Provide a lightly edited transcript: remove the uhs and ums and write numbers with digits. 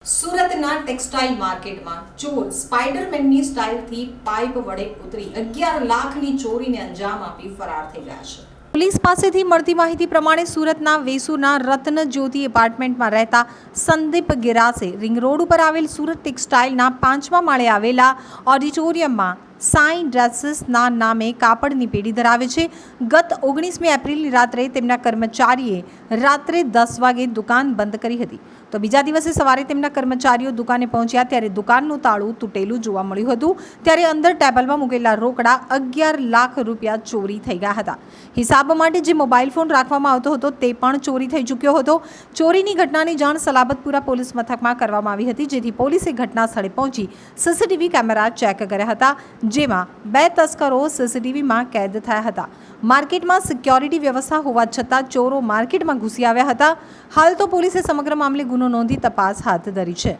સુરતના ટેક્સટાઇલ માર્કેટમાં ચોર સ્પાઈડરમેનની સ્ટાઇલથી પાઇપ વડે ઉતરી 11 લાખની ચોરીને અંજામ આપી ફરાર થઈ ગયા છે. પોલીસ પાસેથી મળતી માહિતી પ્રમાણે સુરતના વેસુના રત્ન જ્યોતિ એપાર્ટમેન્ટમાં રહેતા સંદીપ ગિરાસે રિંગ રોડ ઉપર આવેલ સુરત ટેક્સટાઇલના 5મા માળે આવેલા ઓડિટોરિયમમાં સાઈ ડ્રેસીસના નામે કાપડની પેઢી ધરાવે છે. ગત 19મી એપ્રિલની રાત્રે તેમના કર્મચારીએ રાત્રે 10 વાગે દુકાન બંધ કરી હતી. તો બીજા દિવસે સવારે તેમના કર્મચારીઓ દુકાને પહોંચ્યા ત્યારે દુકાનનું તાળું તૂટેલું જોવા મળ્યું હતું. ત્યારે અંદર ટેબલમાં મૂકેલા રોકડા 11 લાખ રૂપિયા ચોરી થઈ ગયા હતા. હિસાબ માટે જે મોબાઈલ ફોન રાખવામાં આવતો હતો તે પણ ચોરી થઈ ચૂક્યો હતો. ચોરીની ઘટનાની જાણ સલાબતપુરા પોલીસ મથકમાં કરવામાં આવી હતી, જેથી પોલીસે ઘટના સ્થળે પહોંચી સીસીટીવી કેમેરા ચેક કર્યા હતા, જેમાં 2 તસ્કરો સીસીટીવીમાં કેદ થયા હતા. માર્કેટમાં સિક્યોરિટી વ્યવસ્થા હોવા છતાં ચોરો માર્કેટમાં ઘૂસી આવ્યા હતા. હાલ તો પોલીસે સમગ્ર મામલે ગુનો નોંધી તપાસ હાથ ધરી છે.